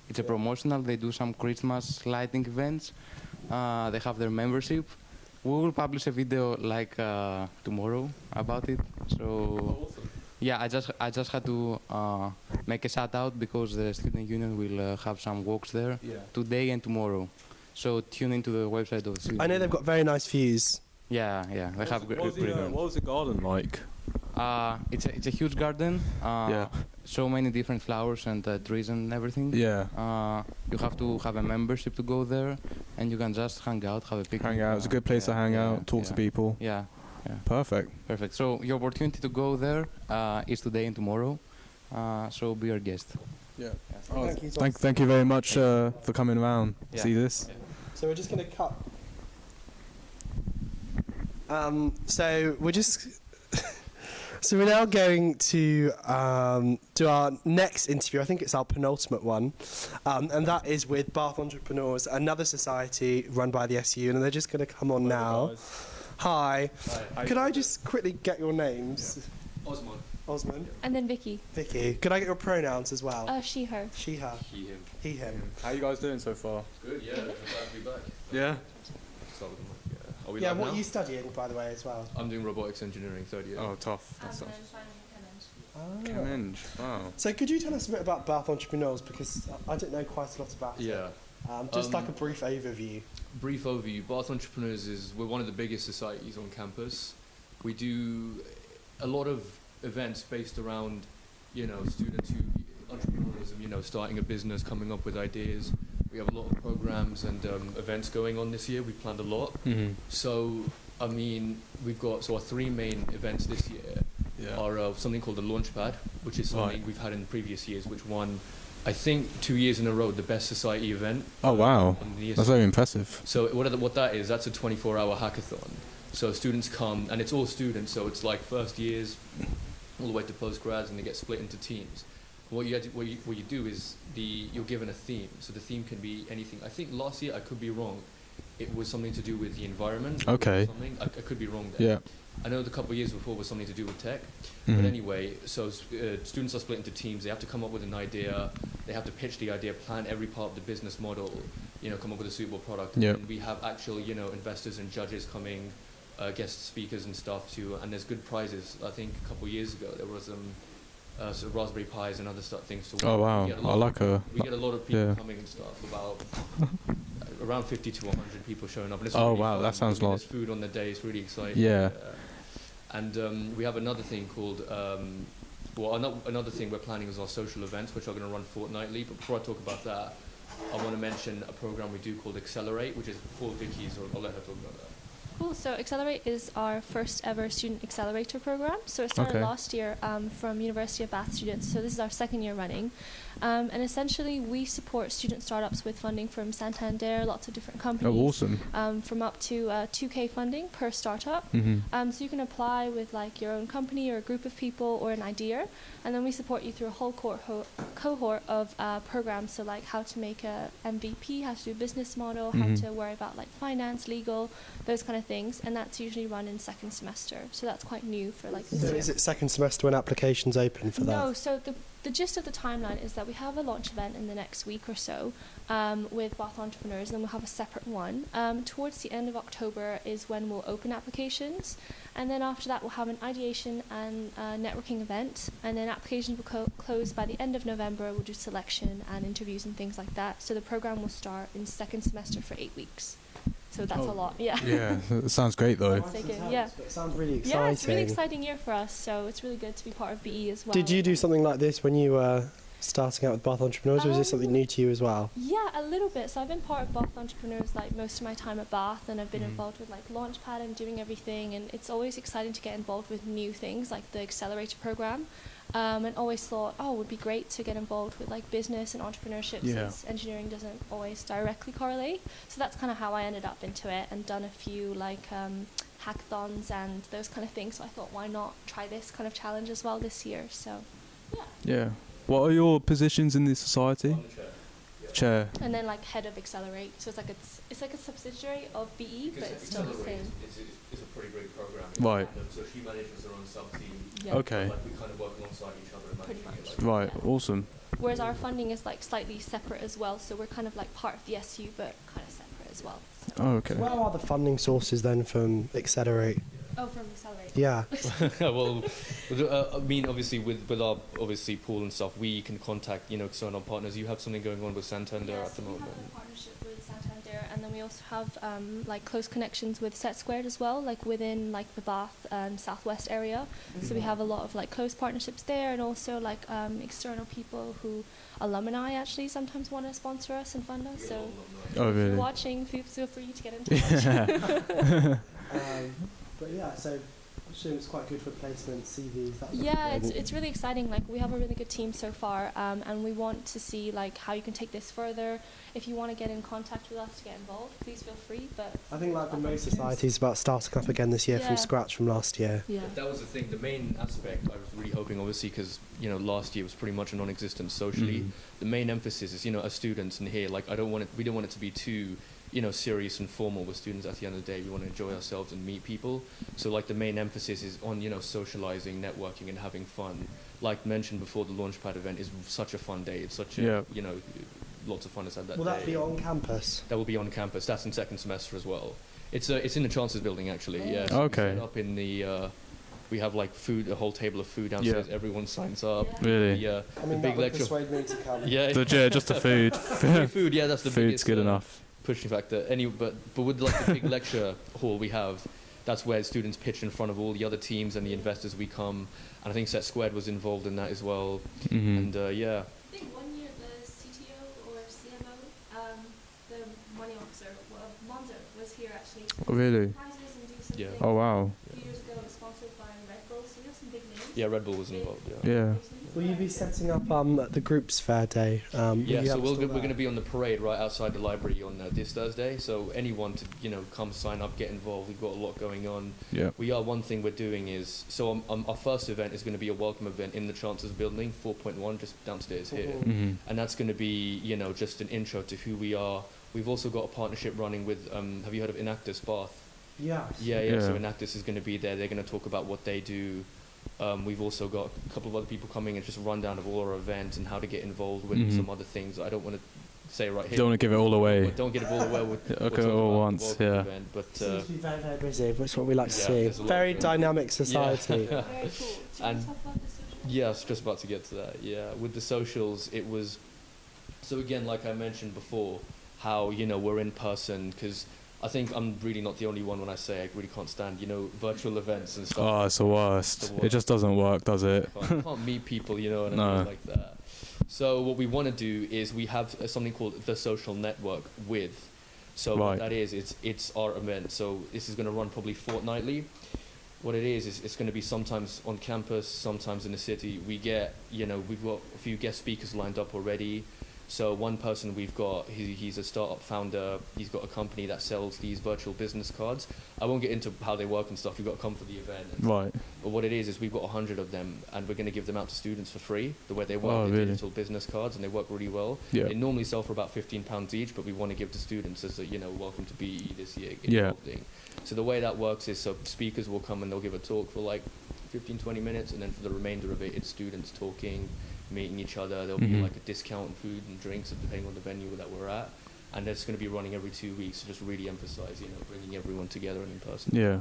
S10: it's a promotional. They do some Christmas lighting events. They have their membership. We will publish a video like tomorrow about it. So yeah, I just had to make a shout out because the student union will have some walks there today and tomorrow. So tune into the website of the student.
S1: I know they've got very nice views.
S10: Yeah, they have great.
S2: What was the garden like?
S10: It's a huge garden. So many different flowers and trees and everything.
S2: Yeah.
S10: You have to have a membership to go there, and you can just hang out, have a picnic.
S2: Hang out. It's a good place to hang out, talk to people.
S10: Yeah.
S2: Perfect.
S10: So your opportunity to go there is today and tomorrow. So be our guest.
S2: Yeah.
S1: Thank
S2: you very much for coming around. See this.
S1: Yeah. So we're just going to cut. So we're now going to do our next interview. I think it's our penultimate one, and that is with Bath Entrepreneurs, another society run by the SU, and they're just going to come on now. Hi. Could I just quickly get your names? Osman.
S11: And then Vicky.
S1: Vicky. Could I get your pronouns as well?
S11: She, her.
S1: She, her.
S4: He, him.
S1: He, him.
S2: How are you guys doing so far?
S4: Good, yeah. Glad to be back.
S2: Yeah.
S1: Yeah, what are you studying, by the way, as well?
S4: I'm doing robotics engineering, third year.
S2: Oh, tough. That's tough. Wow.
S1: So could you tell us a bit about Bath Entrepreneurs, because I don't know quite a lot about it.
S4: Yeah.
S1: Just like a brief overview.
S4: Brief overview. Bath Entrepreneurs we're one of the biggest societies on campus. We do a lot of events based around, students who, entrepreneurship, starting a business, coming up with ideas. We have a lot of programs and events going on this year. We've planned a lot.
S2: Mm-hmm.
S4: So, we've got our three main events this year are something called the Launchpad, which is something we've had in previous years, which won, I think, 2 years in a row, the best society event.
S2: Oh, wow. That's very impressive.
S4: So what that is, that's a 24-hour hackathon. So students come, and it's all students, so it's like first years all the way to postgrads, and they get split into teams. What you do is you're given a theme. So the theme can be anything. I think last year, I could be wrong, it was something to do with the environment.
S2: Okay.
S4: I could be wrong there.
S2: Yeah.
S4: I know the couple of years before was something to do with tech.
S2: Mm-hmm.
S4: But anyway, so students are split into teams. They have to come up with an idea. They have to pitch the idea, plan every part of the business model, come up with a suitable product.
S2: Yep.
S4: And we have actual, investors and judges coming, guest speakers and stuff too. And there's good prizes. I think a couple of years ago there was sort of Raspberry Pis and other things to win.
S2: Oh wow!
S4: We get a lot of people coming and stuff. About around 50 to 100 people showing up. And it's
S2: Oh,
S4: really
S2: wow,
S4: fun.
S2: that sounds
S4: I mean,
S2: lot.
S4: There's food on the day. It's really exciting.
S2: Yeah.
S4: And we have another thing called, another thing we're planning is our social events, which are going to run fortnightly. But before I talk about that, I want to mention a program we do called Accelerate, which is for Vicky, so I'll let her talk about that.
S11: Cool. So Accelerate is our first ever student accelerator program. So it started
S2: Okay.
S11: last year from University of Bath students. So this is our second year running. And essentially we support student startups with funding from Santander, lots of different companies.
S2: Oh, awesome.
S11: From up to 2K funding per startup.
S2: Mm-hmm.
S11: So you can apply with like your own company or a group of people or an idea. And then we support you through a whole cohort of programs. So like how to make a MVP, how to do a business model, how to worry about like finance, legal, those kind of things. And that's usually run in second semester. So that's quite new for like this
S1: So
S11: year.
S1: is it second semester when applications open for that?
S11: No, so the gist of the timeline is that we have a launch event in the next week or so with Bath entrepreneurs, and then we'll have a separate one. Towards the end of October is when we'll open applications, and then after that we'll have an ideation and networking event, and then applications will close by the end of November. We'll do selection and interviews and things like that. So the program will start in second semester for 8 weeks. So that's a lot, yeah.
S2: Yeah, it sounds great though.
S11: Yeah.
S1: It sounds really exciting.
S11: Yeah, it's a really exciting year for us, so it's really good to be part of BE as well.
S1: Did you do something like this when you were starting out with Bath Entrepreneurs, or was this something new to you as well?
S11: Yeah, a little bit. So I've been part of Bath Entrepreneurs like most of my time at Bath, and I've been involved with like Launchpad and doing everything, and it's always exciting to get involved with new things like the accelerator program. And always thought, it would be great to get involved with like business and entrepreneurship since engineering doesn't always directly correlate. So that's kind of how I ended up into it, and done a few like hackathons and those kind of things. So I thought, why not try this kind of challenge as well this year? So yeah.
S2: Yeah. What are your positions in the society? Chair.
S11: And then like head of Accelerate. So it's like a subsidiary of BE, but it's still the same.
S4: It's a pretty great program.
S2: Right.
S4: So she manages her own sub-team.
S11: Yeah.
S2: Okay.
S4: Like we kind of work alongside each other and
S11: Pretty
S4: managing
S11: much.
S4: it. Like,
S2: Right. Awesome.
S11: Whereas our funding is like slightly separate as well. So we're kind of like part of the SU, but kind of separate as well. So.
S2: Oh, okay.
S1: Where are the funding sources then from Accelerate?
S11: Oh, from Accelerate.
S1: Yeah.
S4: well, I mean, obviously, with our obviously pool and stuff, we can contact external partners. You have something going on with Santander at the moment.
S11: We have a partnership with Santander, and then we also have like close connections with Set Squared as well, like within like the Bath and Southwest area. So we have a lot of like close partnerships there, and also like external people who alumni actually sometimes want to sponsor us and fund us. So if you're watching, feel free to get in touch.
S1: But yeah, so I'm sure it's quite good for placements, CVs. That
S11: Yeah, it's really exciting. Like we have a really good team so far, and we want to see like how you can take this further. If you want to get in contact with us to get involved, please feel free. But
S1: I think like the most societies about starting up again this year from scratch from last year.
S11: Yeah.
S4: That was the thing. The main aspect I was really hoping, obviously, because last year was pretty much a non-existent socially. The main emphasis is as students in here, like we don't want it to be too serious and formal with students. At the end of the day, we want to enjoy ourselves and meet people. So like the main emphasis is on socializing, networking, and having fun. Like mentioned before, the Launchpad event is such a fun day. It's such a lots of fun to have that.
S1: Will that be on campus?
S4: That will be on campus. That's in second semester as well. It's in the Chances building actually. Yeah. So
S2: Okay.
S4: we set up in the. We have like food, a whole table of food downstairs.
S2: Yeah.
S4: Everyone signs up.
S2: Really?
S4: Yeah.
S1: I mean,
S4: the big
S1: that would
S4: lecture.
S1: persuade me to come.
S4: Yeah.
S2: Just the food.
S4: Food. Yeah, that's the
S2: Food's
S4: biggest,
S2: good enough.
S4: pushing factor. But with like the big lecture hall we have, that's where students pitch in front of all the other teams and the investors we come. And I think Set Squared was involved in that as well. And yeah.
S11: I think 1 year the CTO or CMO, the money officer, Monzo, was here actually.
S2: Really?
S11: Prizes and do some
S4: Yeah.
S11: things.
S2: Oh wow.
S11: A few years ago, it was sponsored by Red Bull, so we have some big names.
S4: Yeah, Red Bull was involved. Yeah.
S2: Yeah.
S1: Will you be setting up the groups fair day?
S4: Yeah, so we're going to be on the parade right outside the library on this Thursday. So anyone to come sign up, get involved. We've got a lot going on.
S2: Yeah.
S4: One thing we're doing is our first event is going to be a welcome event in the Chancellor's Building, 4.1, just downstairs here, and that's going to be just an intro to who we are. We've also got a partnership running with. Have you heard of Enactus Bath?
S1: Yes.
S4: Yeah. So Enactus is going to be there. They're going to talk about what they do. We've also got a couple of other people coming and just a rundown of all our events and how to get involved with some other things. I don't want to say right here.
S2: Don't want to give it all away.
S4: Don't get it all away with
S2: Okay, all once, yeah.
S4: Event, but
S1: Seems to be very, very busy. That's what we like to see.
S4: there's a lot
S1: Very
S4: of things.
S1: dynamic society.
S11: Very cool. Do you want to
S4: And-
S11: talk about the social?
S4: Yeah, I was just about to get to that. Yeah, with the socials, it was. So again, like I mentioned before,
S12: how, you know, we're in person, because I think I'm really not the only one when I say I really can't stand, you know, virtual events and stuff.
S2: Oh, it's the worst. It just doesn't work, does it?
S12: You can't meet people, you know, and
S2: No.
S12: like that. So what we want to do is we have something called the social network with. So what that is, it's our event. So this is going to run probably fortnightly. What it is it's going to be sometimes on campus, sometimes in the city. We get, you know, we've got a few guest speakers lined up already. So one person we've got, he's a startup founder. He's got a company that sells these virtual business cards. I won't get into how they work and stuff. You've got to come for the event.
S2: Right.
S12: But what it is we've got 100 of them, and we're going to give them out to students for free. The way they work, digital business cards, and they work really well.
S2: Yeah.
S12: They normally sell for about £15 each, but we want to give to students as a, you know, welcome to BE this year thing. So the way that works is, so speakers will come and they'll give a talk for like 15-20 minutes, and then for the remainder of it, it's students talking, meeting each other. There'll be like a discount on food and drinks depending on the venue that we're at, and that's going to be running every 2 weeks to just really emphasize, you know, bringing everyone together and in person.
S2: Yeah.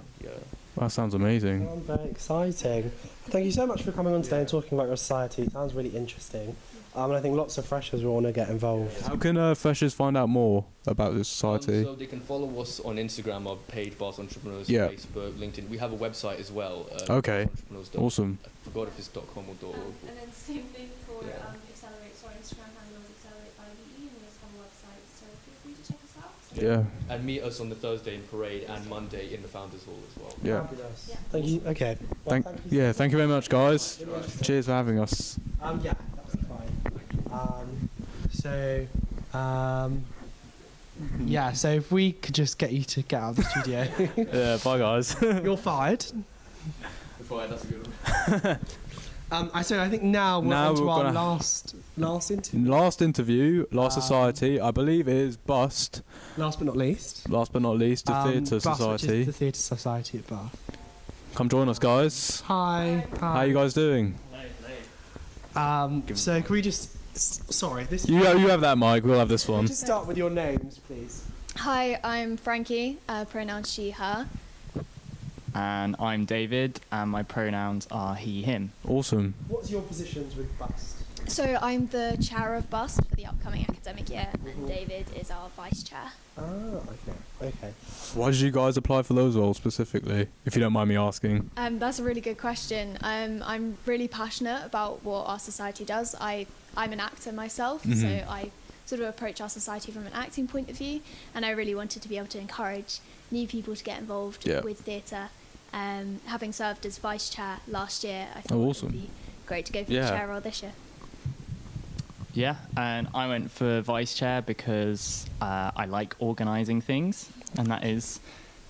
S2: That sounds amazing.
S1: Sounds very exciting. Thank you so much for coming on today and talking about your society. It sounds really interesting. And I think lots of freshers will want to get involved.
S2: How can freshers find out more about this society?
S12: So they can follow us on Instagram, our page, Bath Entrepreneurs, Facebook, LinkedIn. We have a website as well.
S2: Okay. Awesome.
S12: I forgot if it's .com or .org.
S11: And then same thing for Accelerate. So our Instagram handle is Accelerate by BE, and we also have a website. So feel free to check us out.
S2: Yeah.
S12: And meet us on the Thursday in Parade and Monday in the Founders Hall as well.
S2: Yeah.
S1: Thank you. Okay.
S2: Thank you very much, guys. Cheers for having us.
S1: Yeah, that's fine. So if we could just get you to get out of the studio.
S2: Yeah, bye guys.
S1: You're fired.
S12: That's a good one.
S1: I think now we're on to our last interview.
S2: Last interview, last society, I believe it is Bust.
S1: Last but not least.
S2: Last but not least, the Theatre
S1: Bust,
S2: Society.
S1: which is the Theatre Society at Bath.
S2: Come join us, guys.
S1: Hi.
S2: How you guys doing?
S1: So can we just... Sorry, this...
S2: You have that mic, we'll have this one.
S1: Just start with your names, please.
S13: Hi, I'm Frankie, pronouns she, her.
S14: And I'm David, and my pronouns are he, him.
S2: Awesome.
S1: What's your positions with Bust?
S13: So I'm the chair of BUST for the upcoming academic year, and David is our vice chair.
S1: Okay.
S2: Why did you guys apply for those roles specifically, if you don't mind me asking?
S13: That's a really good question. I'm really passionate about what our society does. I'm an actor myself, so I sort of approach our society from an acting point of view, and I really wanted to be able to encourage new people to get involved with theatre. Having served as vice chair last year, I thought it would be great to go for the chair role this year.
S14: Yeah, and I went for vice chair because I like organising things, and that is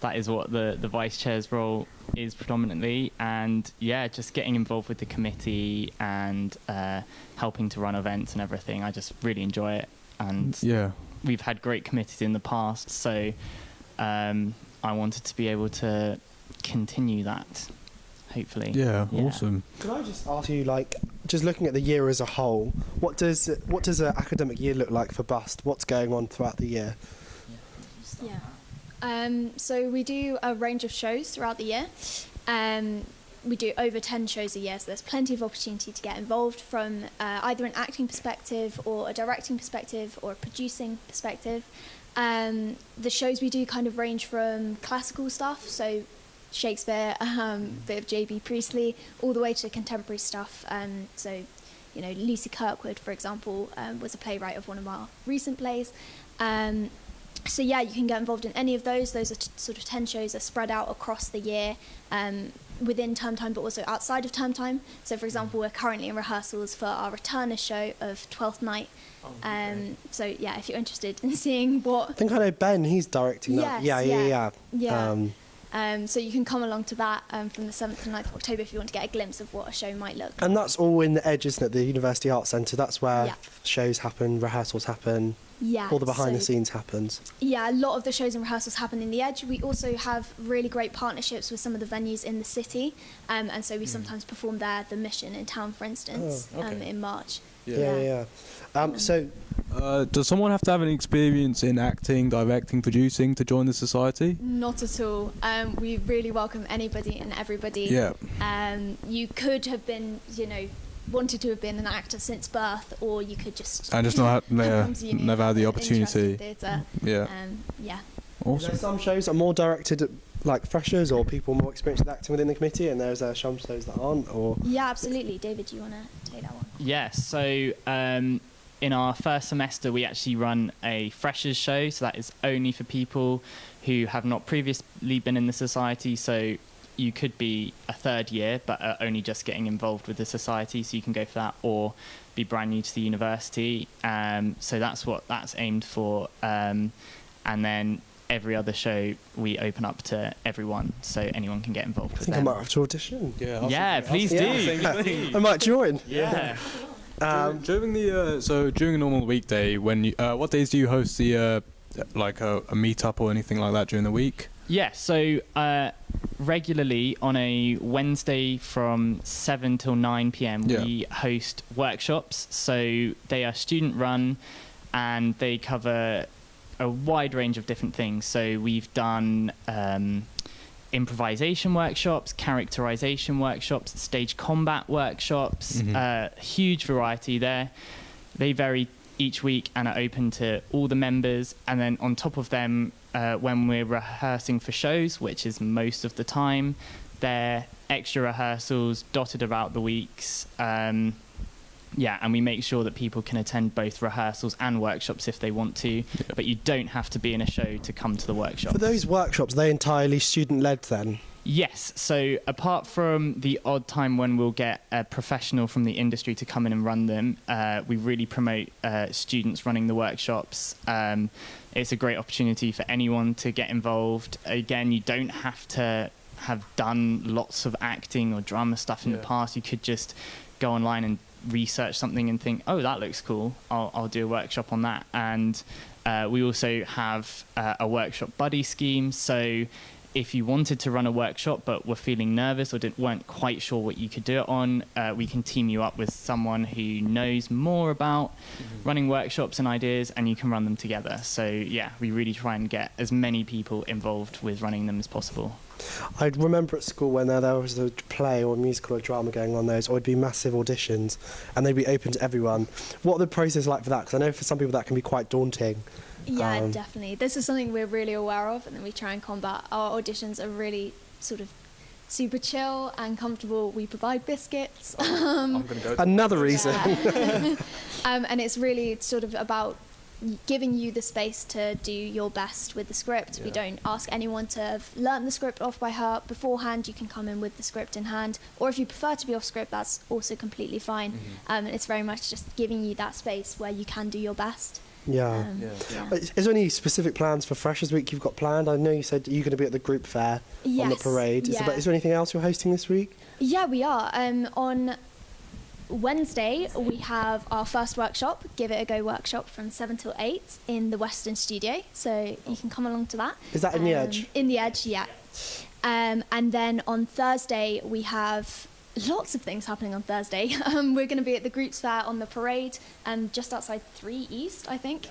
S14: what the vice chair's role is predominantly. And yeah, just getting involved with the committee and helping to run events and everything, I just really enjoy it. And we've had great committees in the past, so I wanted to be able to continue that, hopefully.
S2: Yeah, awesome.
S1: Can I just ask you, just looking at the year as a whole, what does an academic year look like for Bust? What's going on throughout the year?
S13: So we do a range of shows throughout the year. We do over 10 shows a year, so there's plenty of opportunity to get involved from either an acting perspective or a directing perspective or a producing perspective. The shows we do kind of range from classical stuff, so Shakespeare, bit of J.B. Priestley, all the way to contemporary stuff. So, you know, Lucy Kirkwood, for example, was a playwright of one of our recent plays. So yeah, you can get involved in any of those. Those are sort of 10 shows are spread out across the year, within term time, but also outside of term time. So for example, we're currently in rehearsals for our returner show of 12th Night. So yeah, if you're interested in seeing what...
S1: I think I know Ben, he's directing that.
S13: Yeah. So you can come along to that from the 7th and 9th of October if you want to get a glimpse of what a show might look like.
S1: And that's all in the Edge, isn't it? The University Arts Centre. That's where shows happen, rehearsals happen.
S13: Yeah.
S1: All the behind the scenes happens.
S13: Yeah, a lot of the shows and rehearsals happen in the Edge. We also have really great partnerships with some of the venues in the city. And so we sometimes perform there, the Mission in town, for instance, in March.
S1: Yeah.
S2: Does someone have to have any experience in acting, directing, producing to join the society?
S13: Not at all. We really welcome anybody and everybody.
S2: Yeah.
S13: You could have been, wanted to have been an actor since birth, or you could just
S2: And just not never had the opportunity.
S13: Theatre.
S2: Yeah.
S13: Yeah.
S1: Awesome. There's some shows that are more directed at like freshers or people more experienced with acting within the committee, and there's some shows that aren't. Or
S13: Yeah, absolutely. David, do you want to take that one?
S14: Yeah, so in our first semester we actually run a freshers show, so that is only for people who have not previously been in the society. So you could be a third year but are only just getting involved with the society, so you can go for that, or be brand new to the university. So that's what that's aimed for. And then every other show we open up to everyone, so anyone can get involved with
S1: I think
S14: them.
S1: I might have to audition.
S14: Yeah, please do.
S1: I might join.
S14: Yeah.
S2: During a normal weekday, when you, what days do you host the like a meetup or anything like that during the week?
S14: Yeah, so regularly on a Wednesday from 7 till 9 p.m. we host workshops. So they are student run and they cover a wide range of different things. So we've done improvisation workshops, characterization workshops, stage combat workshops, huge variety there. They vary each week and are open to all the members. And then on top of them, when we're rehearsing for shows, which is most of the time, they're extra rehearsals dotted about the weeks. Yeah, and we make sure that people can attend both rehearsals and workshops if they want to, but you don't have to be in a show to come to the workshop.
S1: For those workshops, are they entirely student-led then?
S14: Yes, so apart from the odd time when we'll get a professional from the industry to come in and run them, we really promote students running the workshops. It's a great opportunity for anyone to get involved. Again, you don't have to have done lots of acting or drama stuff in the past. You could just go online and research something and think, oh, that looks cool, I'll do a workshop on that. And we also have a workshop buddy scheme, so if you wanted to run a workshop but were feeling nervous or weren't quite sure what you could do it on, we can team you up with someone who knows more about running workshops and ideas, and you can run them together. So yeah, we really try and get as many people involved with running them as possible.
S1: I remember at school when there was a play or a musical or drama going on, there would be massive auditions and they'd be open to everyone. What are the process like for that? Because I know for some people that can be quite daunting.
S13: Yeah, definitely. This is something we're really aware of and that we try and combat. Our auditions are really sort of super chill and comfortable. We provide biscuits.
S1: I'm gonna go another reason.
S13: And it's really sort of about giving you the space to do your best with the script. We don't ask anyone to have learnt the script off by heart beforehand. You can come in with the script in hand, or if you prefer to be off script, that's also completely fine. It's very much just giving you that space where you can do your best. Is there any specific plans for Freshers Week you've got planned? I know you said you're going to be at the group fair on the parade. Is there anything else you're hosting this week? Yeah, we are. On Wednesday, we have our first workshop, Give It a Go workshop, from 7 till 8 in the Western Studio. So you can come along to that.
S1: Is that in the Edge?
S13: In the Edge, yeah. And then on Thursday, we have lots of things happening on Thursday. We're going to be at the Groups Fair on the parade, just outside 3 East, I think.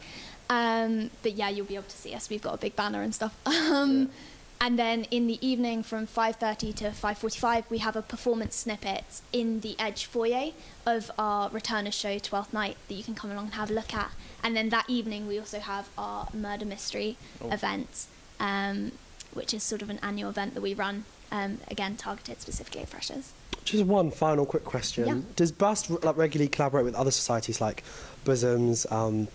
S13: But yeah, you'll be able to see us. We've got a big banner and stuff. And then in the evening from 5:30 to 5:45, we have a performance snippet in the Edge foyer of our Returners show, 12th Night, that you can come along and have a look at. And then that evening, we also have our Murder Mystery event, which is sort of an annual event that we run, again, targeted specifically at freshers.
S1: Just one final quick question.
S13: Yeah.
S1: Does BUST regularly collaborate with other societies like Bosoms,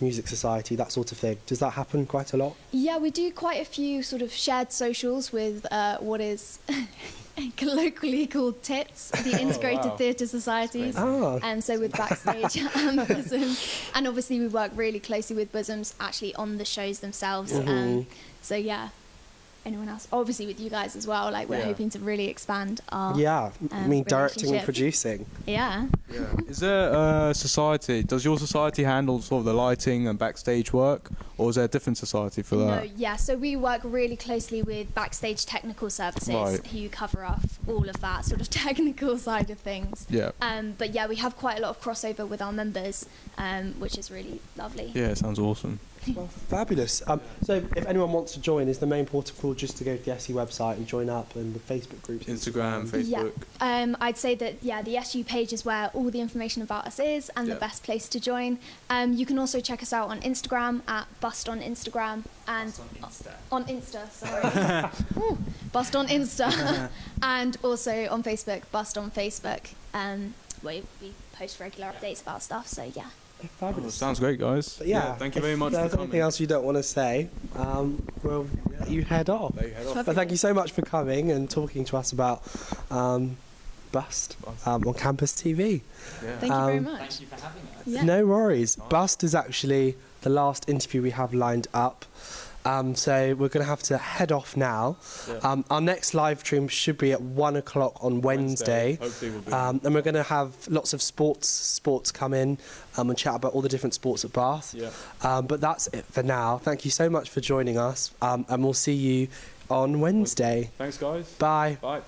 S1: Music Society, that sort of thing? Does that happen quite a lot?
S13: Yeah, we do quite a few sort of shared socials with what is colloquially called TITS, the Integrated Theatre Societies. And so with Backstage and Bosoms. And obviously we work really closely with Bosoms actually on the shows themselves. So yeah. Anyone else? Obviously with you guys as well, like we're hoping to really expand our
S1: directing and producing.
S2: Is there a society, does your society handle sort of the lighting and backstage work, or is there a different society for that?
S13: No, so we work really closely with Backstage Technical Services, who cover off all of that sort of technical side of things. But yeah, we have quite a lot of crossover with our members, which is really lovely.
S2: Yeah, it sounds awesome.
S1: Well, fabulous. So if anyone wants to join, is the main protocol just to go to the SU website and join up and the Facebook groups?
S2: Instagram, Facebook.
S13: Yeah. I'd say that, the SU page is where all the information about us is and the best place to join. You can also check us out on Instagram at Bust on Instagram and on Insta, sorry. Ooh, Bust on Insta. And also on Facebook, Bust on Facebook, where we post regular updates about stuff, so yeah.
S1: Fabulous.
S2: Sounds great, guys.
S1: But yeah,
S2: thank you very much
S1: if
S2: for
S1: there's
S2: coming.
S1: anything else you don't want to say, we'll let you head off. But thank you so much for coming and talking to us about Bust on Campus TV.
S8: Thank you very much.
S14: Thank you for having us.
S8: Yeah.
S1: No worries. Bust is actually the last interview we have lined up. So we're going to have to head off now. Our next live stream should be at 1 o'clock on Wednesday.
S2: Hopefully we'll be
S1: And we're going to have lots of sports come in and chat about all the different sports at Bath. But that's it for now. Thank you so much for joining us. And we'll see you on Wednesday.
S2: Thanks, guys.
S1: Bye.
S2: Bye.